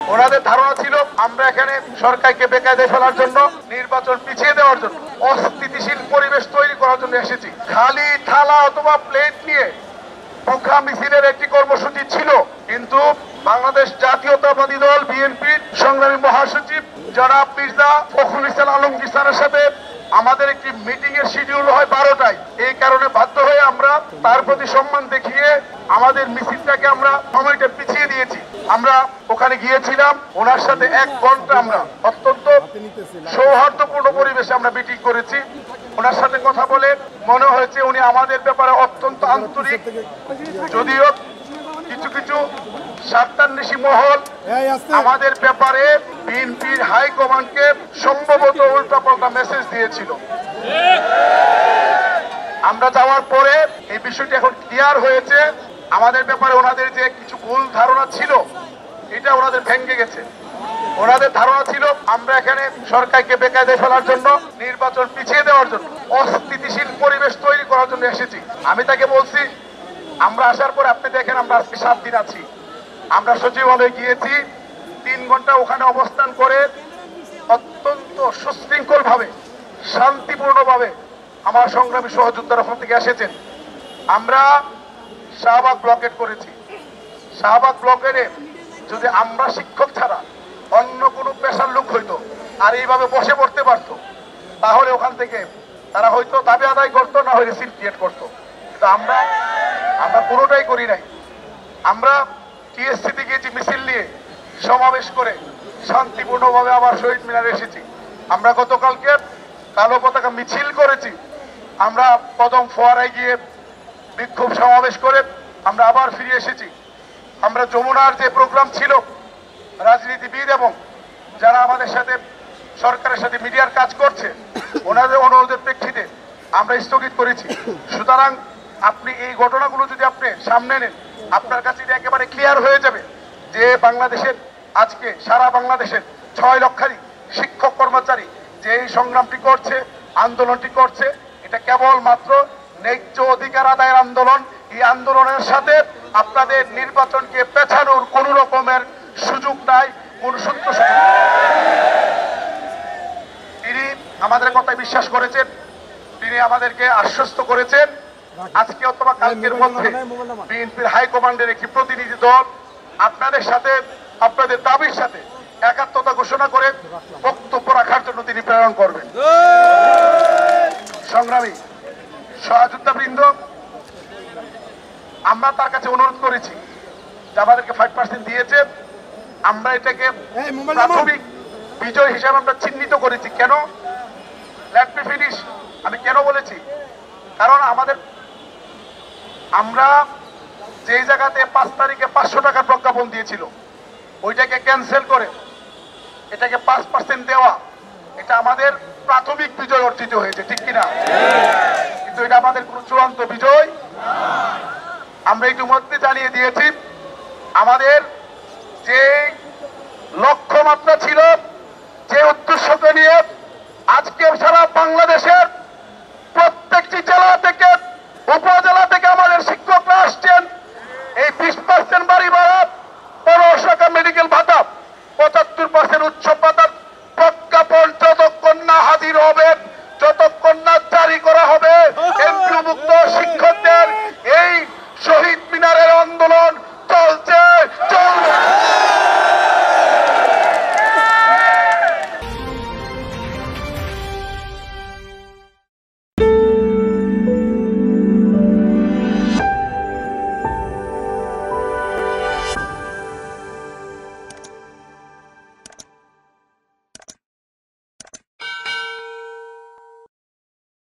ওনাদের ধারণা ছিল আমরা এখানে সরকারকে বেকায়দায় ফেলার জন্য, নির্বাচন পিছিয়ে দেওয়ার জন্য, অস্থিতিশীল পরিবেশ তৈরি করার জন্য এসেছি। খালি থালা অথবা প্লেট নিয়ে পোখা মিছিলের একটি কর্মসূচি ছিল, কিন্তু বাংলাদেশ জাতীয়তাবাদী দল বিএনপির সংগ্রামী মহাসচিব জনাব মির্জা ফখরুল ইসলাম আলমগীর স্যারের সাথে আমাদের একটি মিটিং এর শিডিউল হয় 12টায়। এই কারণে বাধ্য হয়ে আমরা তার প্রতি সম্মান দেখিয়ে আমাদের মিছিলটাকে আমরা সময়টা পিছিয়ে দিয়েছি। আমরা ওখানে গিয়েছিলাম, ওনার সাথে 1 ঘন্টা আমরা অত্যন্ত সৌহার্দ্যপূর্ণ পরিবেশে আমরা মিটিং করেছি। ওনার সাথে কথা বলে মনে হয়েছে উনি আমাদের ব্যাপারে অত্যন্ত আন্তরিক, যদিও কিছু কিছু স্বার্থান্বেষী মহল আমাদের ব্যাপারে বিএনপির হাইকমান্ডকে সম্ভবত উল্টাপাল্টা মেসেজ দিয়েছিল। আমরা যাওয়ার পরে এই বিষয়টি এখন ক্লিয়ার হয়েছে। আমাদের ব্যাপারে ওনাদের যে কিছু ভুল ধারণা ছিল এটা ওনাদের ভেঙে গেছে। ওনাদের ধারণা ছিল আমরা এখানে সরকারকে বেকায়দায় ফেলার জন্য, নির্বাচন পিছিয়ে দেওয়ার জন্য, অস্থিতিশীল পরিবেশ তৈরি করার জন্য এসেছি। আমি তাকে বলছি আমরা আসার পর আপনি দেখেন আমরা আজকে 7 দিন আছি। আমরা সচিবালয়ে গিয়েছি, 3 ঘন্টা ওখানে অবস্থান করে অত্যন্ত সুশৃঙ্খল ভাবে, শান্তিপূর্ণ ভাবে আমার সংগ্রামী সহযোদ্ধারা ওখান থেকে এসেছেন। আমরা শাহবাগ ব্লকেট করেছি। শাহবাগ ব্লকেটে যদি আমরা শিক্ষক ছাড়া অন্য কোনো পেশার লোক হইতো আর এইভাবে বসে পড়তে পারতো, তাহলে ওখান থেকে তারা হয়তো দাবি আদায় করতো, না হলে সিল ক্রিয়েট করতো। কিন্তু আমরা কোনোটাই করি নাই। আমরা টিএসসিতে গিয়েছি মিছিল নিয়ে, সমাবেশ করে শান্তিপূর্ণভাবে আবার শহীদ মিনারে এসেছি। আমরা গতকালকে কালো পতাকা মিছিল করেছি। আমরা কদম ফোয়ারায় গিয়ে বিক্ষোভ সমাবেশ করে আমরা আবার ফিরে এসেছি। আমরা যমুনার যে প্রোগ্রাম ছিল, রাজনীতিবিদ এবং যারা আমাদের সাথে সরকারের সাথে মিডিয়ার কাজ করছে, ওনাদের অনুরোধের প্রেক্ষিতে আমরা স্থগিত করেছি। সুতরাং আপনি এই ঘটনাগুলো যদি আপনি সামনে নেন, আপনার কাছে এটা একেবারে ক্লিয়ার হয়ে যাবে যে বাংলাদেশের আজকে সারা বাংলাদেশের 6 লক্ষাধিক শিক্ষক কর্মচারী যে এই সংগ্রামটি করছে, আন্দোলনটি করছে, এটা কেবলমাত্র ন্যায্য অধিকার আদায়ের আন্দোলন। এই আন্দোলনের সাথে আপনাদের নির্বাচনকে পেছানোর কোন রকমের সুযোগ নাই, কোন সূত্র। তিনি আমাদের কথায় বিশ্বাস করেছেন, তিনি আমাদেরকে আশ্বস্ত করেছেন আজকে অথবা কালকের মধ্যে বিএনপির হাইকমান্ডের একটি প্রতিনিধি দল আপনাদের সাথে, আপনাদের দাবির সাথে একাত্মতা ঘোষণা করে বক্তব্য রাখার জন্য তিনি প্রেরণ করবেন। সংগ্রামী সহযোদ্ধাবৃন্দ, আমরা তার কাছে অনুরোধ করেছি যে আমাদেরকে 5% দিয়েছে, আমরা এটাকে প্রাথমিক বিজয় হিসাবে আমরা চিহ্নিত করেছি। কেন? Let me finish. আমি কেন বলেছি? কারণ আমরা যেই জায়গাতে 5 তারিখে 500 টাকার প্রজ্ঞাপন দিয়েছিল, ওইটাকে ক্যান্সেল করে এটাকে 5% দেওয়া, এটা আমাদের প্রাথমিক বিজয় অর্জিত হয়েছে, ঠিক কিনা? কিন্তু এটা আমাদের কোন চূড়ান্ত বিজয়। আমরা ইতিমধ্যে জানিয়ে দিয়েছি আমাদের যে লক্ষ্যমাত্রা